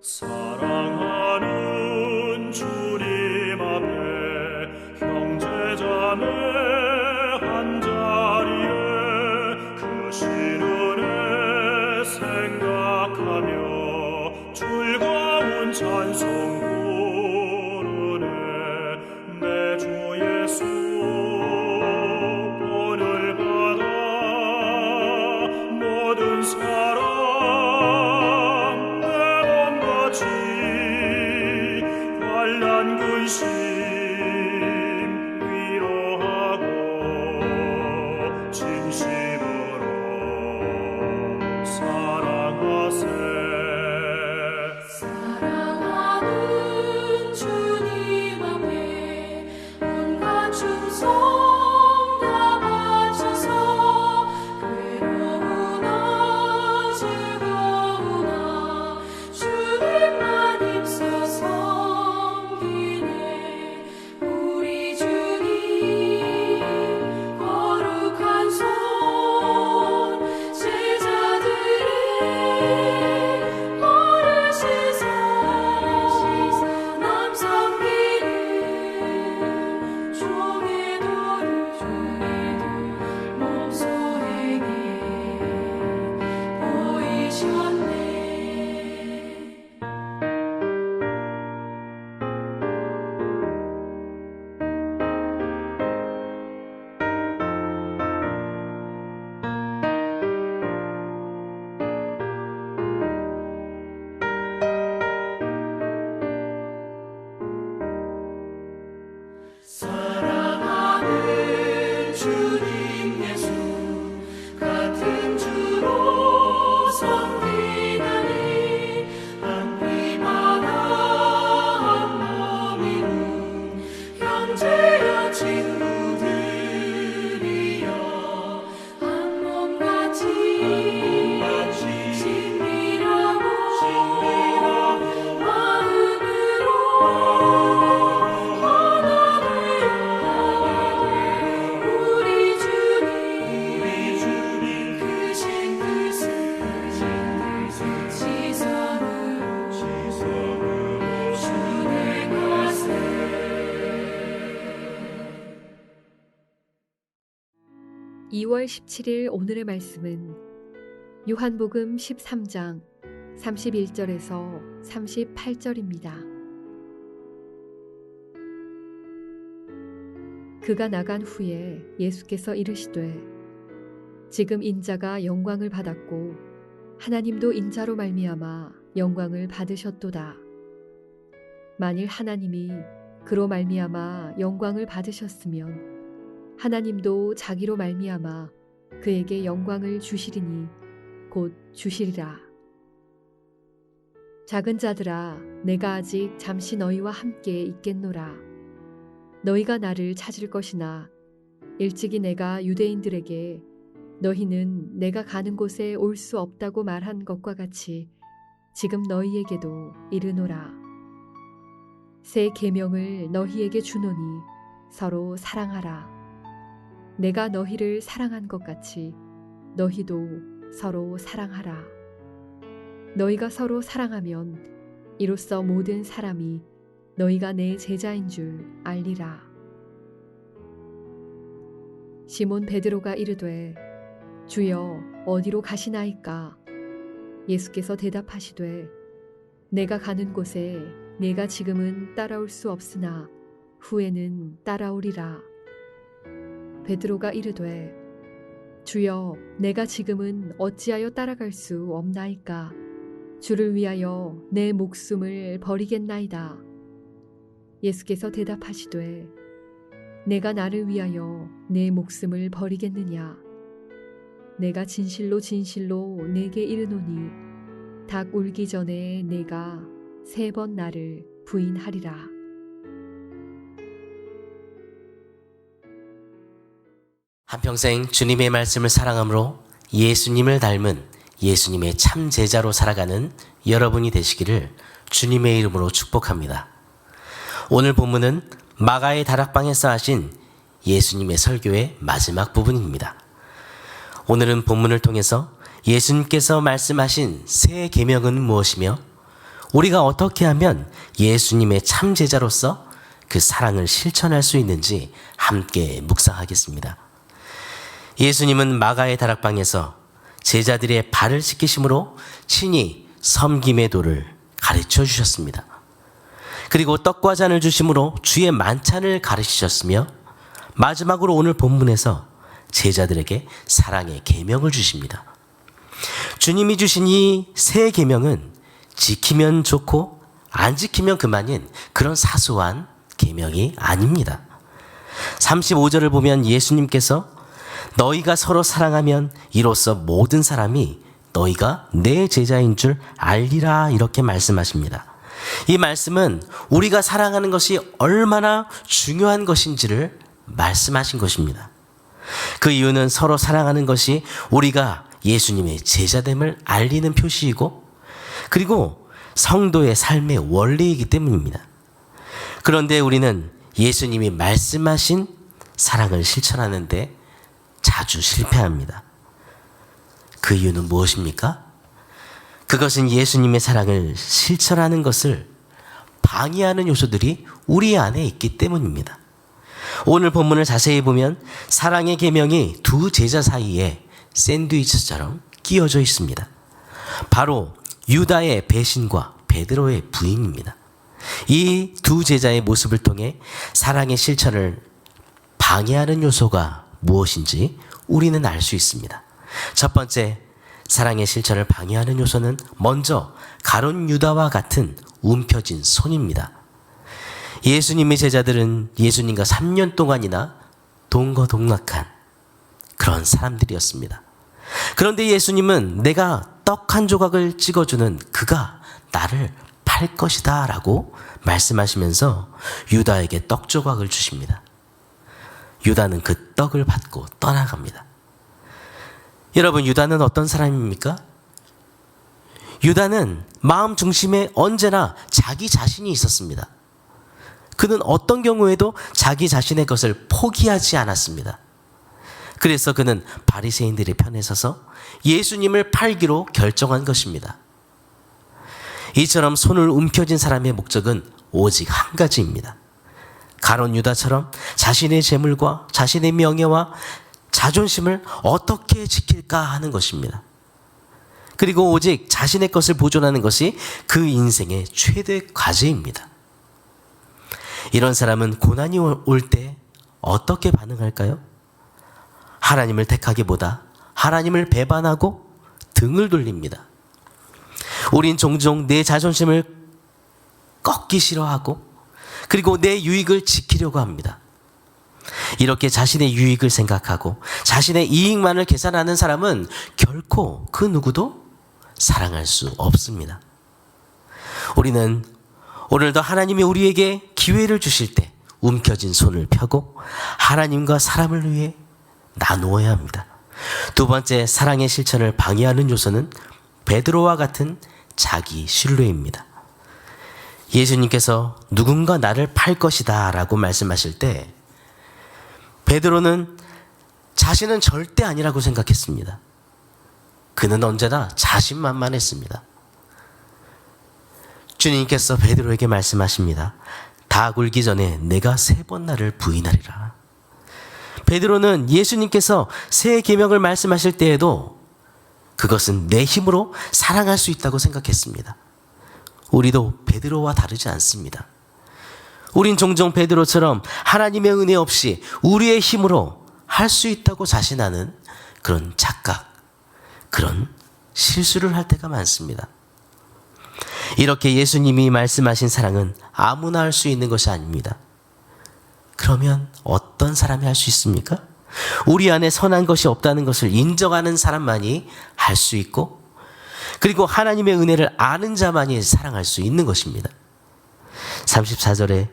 사랑하는 주님 앞에 형제자매 한자리에 그 신은혜 생각하며 즐거운 찬송 부르네. 내 주 예수 본을 받아 모든 사랑 근심 위로하고 진심으로 사랑하세. 사랑하는 주님 앞에 온갖 충성 다 바쳐서 괴로우나 즐거우나 주님만 입소서. 사랑하는 주님 예수 같은 주로 섬기나니 한 피마다 한 몸이루 형제여 친구들이여 한 몸같이 친밀하고 마음으로 (2월 17일) 오늘의 말씀은 요한복음 13장 31절에서 38절입니다. 그가 나간 후에 예수께서 이르시되 지금 인자가 영광을 받았고 하나님도 인자로 말미암아 영광을 받으셨도다. 만일 하나님이 그로 말미암아 영광을 받으셨으면 하나님도 자기로 말미암아 그에게 영광을 주시리니 곧 주시리라. 작은 자들아, 내가 아직 잠시 너희와 함께 있겠노라. 너희가 나를 찾을 것이나 일찍이 내가 유대인들에게 너희는 내가 가는 곳에 올 수 없다고 말한 것과 같이 지금 너희에게도 이르노라. 새 계명을 너희에게 주노니 서로 사랑하라. 내가 너희를 사랑한 것 같이 너희도 서로 사랑하라. 너희가 서로 사랑하면 이로써 모든 사람이 너희가 내 제자인 줄 알리라. 시몬 베드로가 이르되 주여 어디로 가시나이까? 예수께서 대답하시되 내가 가는 곳에 네가 지금은 따라올 수 없으나 후에는 따라오리라. 베드로가 이르되 주여 내가 지금은 어찌하여 따라갈 수 없나이까? 주를 위하여 내 목숨을 버리겠나이다. 예수께서 대답하시되 내가 나를 위하여 내 목숨을 버리겠느냐? 내가 진실로 진실로 내게 이르노니 닭 울기 전에 내가 3번 나를 부인하리라. 한평생 주님의 말씀을 사랑함으로 예수님을 닮은 예수님의 참 제자로 살아가는 여러분이 되시기를 주님의 이름으로 축복합니다. 오늘 본문은 마가의 다락방에서 하신 예수님의 설교의 마지막 부분입니다. 오늘은 본문을 통해서 예수님께서 말씀하신 새 계명은 무엇이며 우리가 어떻게 하면 예수님의 참 제자로서 그 사랑을 실천할 수 있는지 함께 묵상하겠습니다. 예수님은 마가의 다락방에서 제자들의 발을 씻기심으로 친히 섬김의 도를 가르쳐 주셨습니다. 그리고 떡과 잔을 주심으로 주의 만찬을 가르치셨으며 마지막으로 오늘 본문에서 제자들에게 사랑의 계명을 주십니다. 주님이 주신 이 새 계명은 지키면 좋고 안 지키면 그만인 그런 사소한 계명이 아닙니다. 35절을 보면 예수님께서 너희가 서로 사랑하면 이로써 모든 사람이 너희가 내 제자인 줄 알리라 이렇게 말씀하십니다. 이 말씀은 우리가 사랑하는 것이 얼마나 중요한 것인지를 말씀하신 것입니다. 그 이유는 서로 사랑하는 것이 우리가 예수님의 제자됨을 알리는 표시이고 그리고 성도의 삶의 원리이기 때문입니다. 그런데 우리는 예수님이 말씀하신 사랑을 실천하는데 자주 실패합니다. 그 이유는 무엇입니까? 그것은 예수님의 사랑을 실천하는 것을 방해하는 요소들이 우리 안에 있기 때문입니다. 오늘 본문을 자세히 보면 사랑의 계명이 두 제자 사이에 샌드위치처럼 끼워져 있습니다. 바로 유다의 배신과 베드로의 부인입니다. 이 두 제자의 모습을 통해 사랑의 실천을 방해하는 요소가 무엇인지 우리는 알 수 있습니다. 첫 번째, 사랑의 실천을 방해하는 요소는 먼저 가룟 유다와 같은 움켜진 손입니다. 예수님의 제자들은 예수님과 3년 동안이나 동거동락한 그런 사람들이었습니다. 그런데 예수님은 내가 떡 한 조각을 찍어주는 그가 나를 팔 것이다 라고 말씀하시면서 유다에게 떡 조각을 주십니다. 유다는 그 떡을 받고 떠나갑니다. 여러분, 유다는 어떤 사람입니까? 유다는 마음 중심에 언제나 자기 자신이 있었습니다. 그는 어떤 경우에도 자기 자신의 것을 포기하지 않았습니다. 그래서 그는 바리새인들의 편에 서서 예수님을 팔기로 결정한 것입니다. 이처럼 손을 움켜쥔 사람의 목적은 오직 한 가지입니다. 가룟 유다처럼 자신의 재물과 자신의 명예와 자존심을 어떻게 지킬까 하는 것입니다. 그리고 오직 자신의 것을 보존하는 것이 그 인생의 최대 과제입니다. 이런 사람은 고난이 올 때 어떻게 반응할까요? 하나님을 택하기보다 하나님을 배반하고 등을 돌립니다. 우린 종종 내 자존심을 꺾기 싫어하고 그리고 내 유익을 지키려고 합니다. 이렇게 자신의 유익을 생각하고 자신의 이익만을 계산하는 사람은 결코 그 누구도 사랑할 수 없습니다. 우리는 오늘도 하나님이 우리에게 기회를 주실 때 움켜진 손을 펴고 하나님과 사람을 위해 나누어야 합니다. 두 번째, 사랑의 실천을 방해하는 요소는 베드로와 같은 자기 신뢰입니다. 예수님께서 누군가 나를 팔 것이다 라고 말씀하실 때 베드로는 자신은 절대 아니라고 생각했습니다. 그는 언제나 자신만만했습니다. 주님께서 베드로에게 말씀하십니다. 다 굴기 전에 내가 3번 나를 부인하리라. 베드로는 예수님께서 새 계명을 말씀하실 때에도 그것은 내 힘으로 사랑할 수 있다고 생각했습니다. 우리도 베드로와 다르지 않습니다. 우린 종종 베드로처럼 하나님의 은혜 없이 우리의 힘으로 할 수 있다고 자신하는 그런 착각, 그런 실수를 할 때가 많습니다. 이렇게 예수님이 말씀하신 사랑은 아무나 할 수 있는 것이 아닙니다. 그러면 어떤 사람이 할 수 있습니까? 우리 안에 선한 것이 없다는 것을 인정하는 사람만이 할 수 있고 그리고 하나님의 은혜를 아는 자만이 사랑할 수 있는 것입니다. 34절에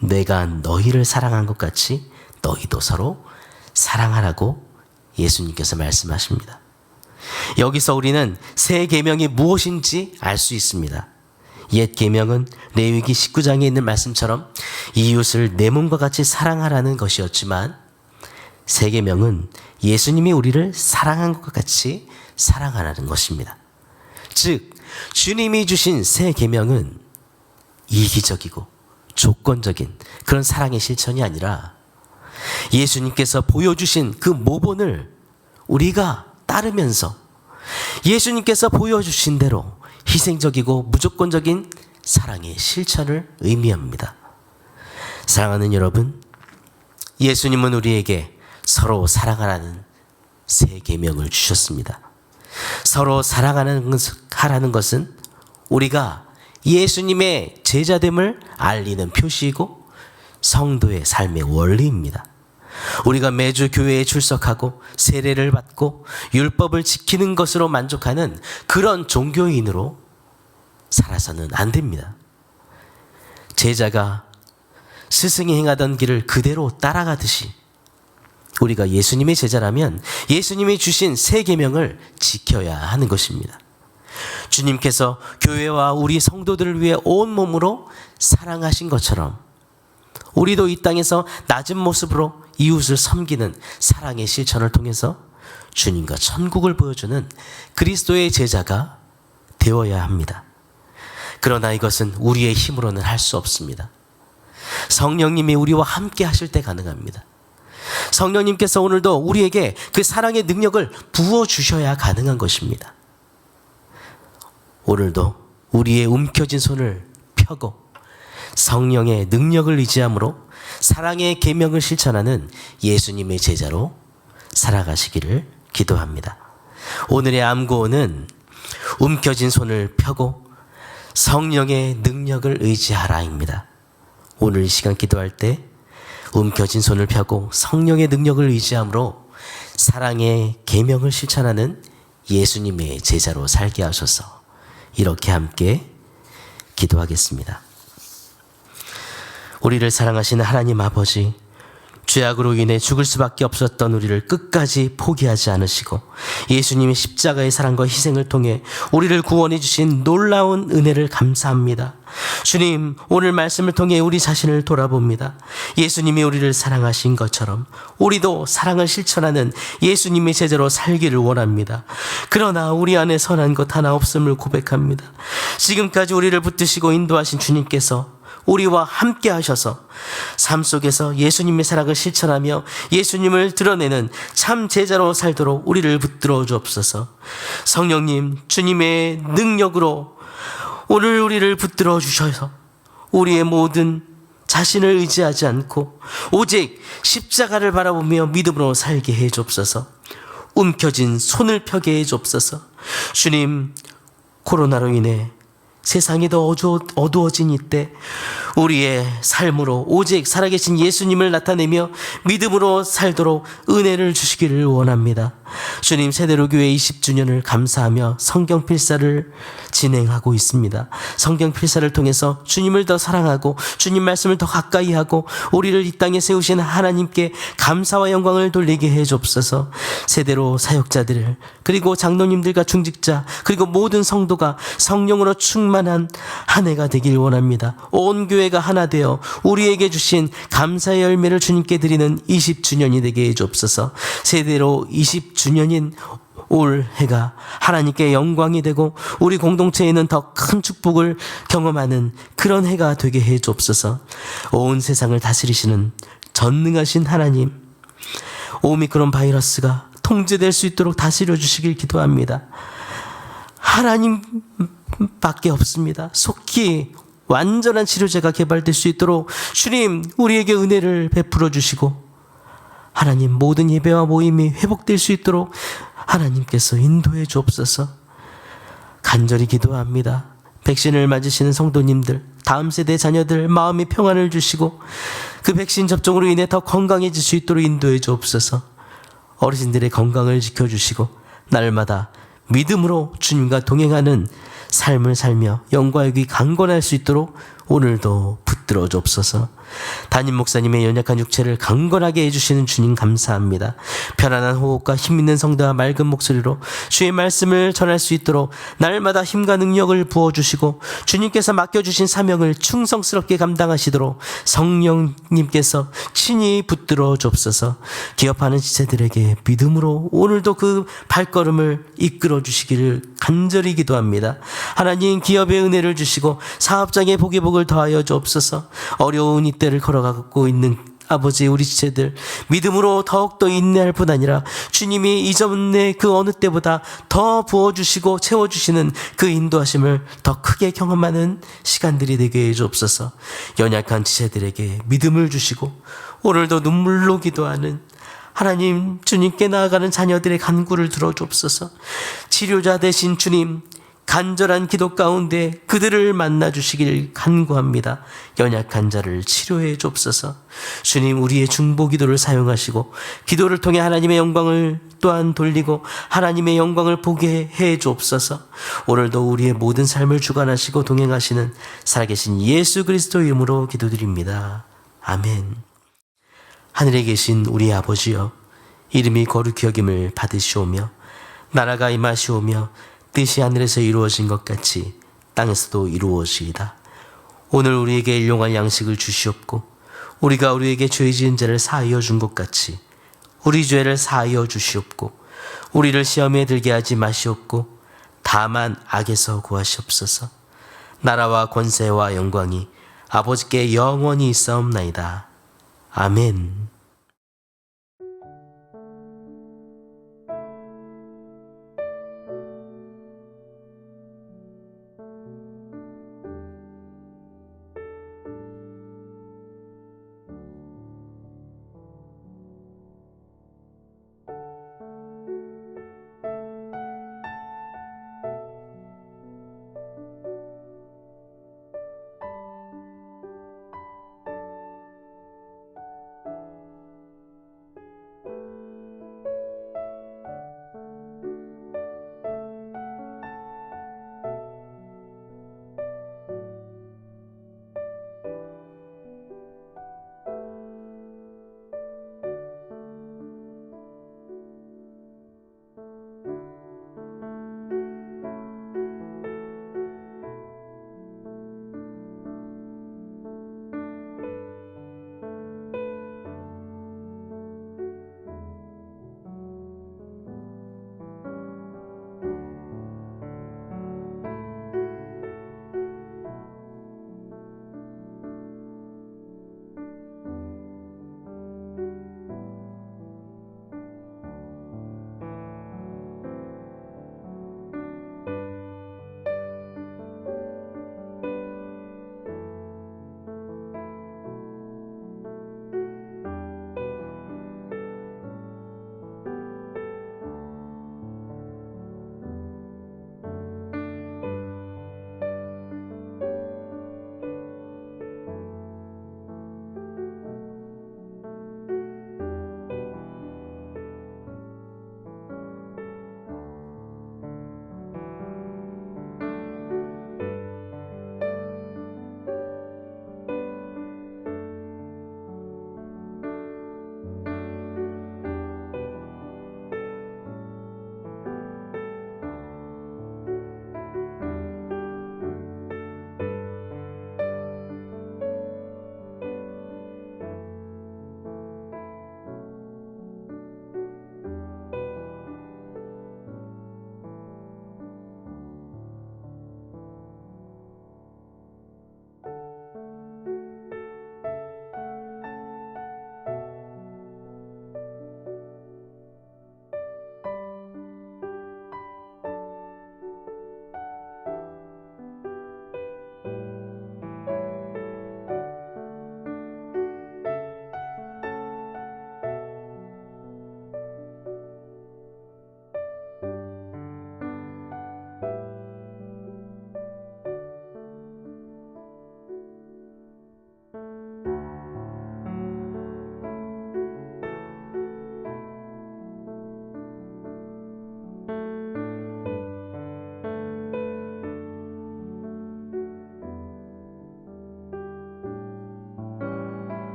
내가 너희를 사랑한 것 같이 너희도 서로 사랑하라고 예수님께서 말씀하십니다. 여기서 우리는 새 계명이 무엇인지 알 수 있습니다. 옛 계명은 레위기 19장에 있는 말씀처럼 이웃을 내 몸과 같이 사랑하라는 것이었지만 새 계명은 예수님이 우리를 사랑한 것 같이 사랑하라는 것입니다. 즉 주님이 주신 새 계명은 이기적이고 조건적인 그런 사랑의 실천이 아니라 예수님께서 보여주신 그 모본을 우리가 따르면서 예수님께서 보여주신 대로 희생적이고 무조건적인 사랑의 실천을 의미합니다. 사랑하는 여러분, 예수님은 우리에게 서로 사랑하라는 새 계명을 주셨습니다. 서로 사랑하라는 것은 우리가 예수님의 제자됨을 알리는 표시이고 성도의 삶의 원리입니다. 우리가 매주 교회에 출석하고 세례를 받고 율법을 지키는 것으로 만족하는 그런 종교인으로 살아서는 안 됩니다. 제자가 스승이 행하던 길을 그대로 따라가듯이 우리가 예수님의 제자라면 예수님이 주신 새 계명을 지켜야 하는 것입니다. 주님께서 교회와 우리 성도들을 위해 온몸으로 사랑하신 것처럼 우리도 이 땅에서 낮은 모습으로 이웃을 섬기는 사랑의 실천을 통해서 주님과 천국을 보여주는 그리스도의 제자가 되어야 합니다. 그러나 이것은 우리의 힘으로는 할 수 없습니다. 성령님이 우리와 함께 하실 때 가능합니다. 성령님께서 오늘도 우리에게 그 사랑의 능력을 부어주셔야 가능한 것입니다. 오늘도 우리의 움켜진 손을 펴고 성령의 능력을 의지함으로 사랑의 계명을 실천하는 예수님의 제자로 살아가시기를 기도합니다. 오늘의 암구호는 움켜진 손을 펴고 성령의 능력을 의지하라입니다. 오늘 이 시간 기도할 때 움켜진 손을 펴고 성령의 능력을 의지함으로 사랑의 계명을 실천하는 예수님의 제자로 살게 하소서. 이렇게 함께 기도하겠습니다. 우리를 사랑하시는 하나님 아버지, 죄악으로 인해 죽을 수밖에 없었던 우리를 끝까지 포기하지 않으시고 예수님의 십자가의 사랑과 희생을 통해 우리를 구원해 주신 놀라운 은혜를 감사합니다. 주님, 오늘 말씀을 통해 우리 자신을 돌아봅니다. 예수님이 우리를 사랑하신 것처럼 우리도 사랑을 실천하는 예수님의 제자로 살기를 원합니다. 그러나 우리 안에 선한 것 하나 없음을 고백합니다. 지금까지 우리를 붙드시고 인도하신 주님께서 우리와 함께 하셔서 삶 속에서 예수님의 사랑을 실천하며 예수님을 드러내는 참 제자로 살도록 우리를 붙들어 주옵소서. 성령님, 주님의 능력으로 오늘 우리를 붙들어 주셔서 우리의 모든 자신을 의지하지 않고 오직 십자가를 바라보며 믿음으로 살게 해 주옵소서. 움켜진 손을 펴게 해 주옵소서. 주님, 코로나로 인해 세상이 더 어두워진 이때 우리의 삶으로 오직 살아계신 예수님을 나타내며 믿음으로 살도록 은혜를 주시기를 원합니다. 주님, 세대로교회 20주년을 감사하며 성경 필사를 진행하고 있습니다. 성경 필사를 통해서 주님을 더 사랑하고 주님 말씀을 더 가까이 하고 우리를 이 땅에 세우신 하나님께 감사와 영광을 돌리게 해 주옵소서. 세대로 사역자들 그리고 장로님들과 중직자 그리고 모든 성도가 성령으로 충만한 한 해가 되길 원합니다. 온 교회가 하나 되어 우리에게 주신 감사의 열매를 주님께 드리는 20주년이 되게 해 주옵소서. 세대로 20주년인 올 해가 하나님께 영광이 되고 우리 공동체에는 더 큰 축복을 경험하는 그런 해가 되게 해 주옵소서. 온 세상을 다스리시는 전능하신 하나님, 오미크론 바이러스가 통제될 수 있도록 다스려 주시길 기도합니다. 하나님밖에 없습니다. 속히 완전한 치료제가 개발될 수 있도록 주님, 우리에게 은혜를 베풀어 주시고 하나님, 모든 예배와 모임이 회복될 수 있도록 하나님께서 인도해 주옵소서. 간절히 기도합니다. 백신을 맞으시는 성도님들, 다음 세대 자녀들 마음의 평안을 주시고 그 백신 접종으로 인해 더 건강해질 수 있도록 인도해 주옵소서. 어르신들의 건강을 지켜주시고 날마다 믿음으로 주님과 동행하는 삶을 살며 영과 육이 강건할 수 있도록 오늘도 붙들어 주옵소서. 담임 목사님의 연약한 육체를 강건하게 해주시는 주님 감사합니다. 편안한 호흡과 힘있는 성대와 맑은 목소리로 주의 말씀을 전할 수 있도록 날마다 힘과 능력을 부어주시고 주님께서 맡겨주신 사명을 충성스럽게 감당하시도록 성령님께서 친히 붙들어 주옵소서. 기업하는 지체들에게 믿음으로 오늘도 그 발걸음을 이끌어 주시기를 간절히 기도합니다. 하나님, 기업의 은혜를 주시고 사업장의 복의 복을 더하여 주옵소서. 어려운 이때를 걸어가고 있는 아버지, 우리 지체들 믿음으로 더욱더 인내할 뿐 아니라 주님이 이전에 그 어느 때보다 더 부어주시고 채워주시는 그 인도하심을 더 크게 경험하는 시간들이 되게 해주옵소서. 연약한 지체들에게 믿음을 주시고 오늘도 눈물로 기도하는 하나님, 주님께 나아가는 자녀들의 간구를 들어주옵소서. 치료자 되신 주님, 간절한 기도 가운데 그들을 만나 주시길 간구합니다. 연약한 자를 치료해 주옵소서. 주님, 우리의 중보 기도를 사용하시고 기도를 통해 하나님의 영광을 또한 돌리고 하나님의 영광을 보게 해 주옵소서. 오늘도 우리의 모든 삶을 주관하시고 동행하시는 살아계신 예수 그리스도 이름으로 기도드립니다. 아멘. 하늘에 계신 우리 아버지여, 이름이 거룩히 여김을 받으시오며 나라가 임하시오며 뜻이 하늘에서 이루어진 것 같이 땅에서도 이루어지이다. 오늘 우리에게 일용할 양식을 주시옵고 우리가 우리에게 죄 지은 자를 사하여 준 것 같이 우리 죄를 사하여 주시옵고 우리를 시험에 들게 하지 마시옵고 다만 악에서 구하시옵소서. 나라와 권세와 영광이 아버지께 영원히 있사옵나이다. 아멘.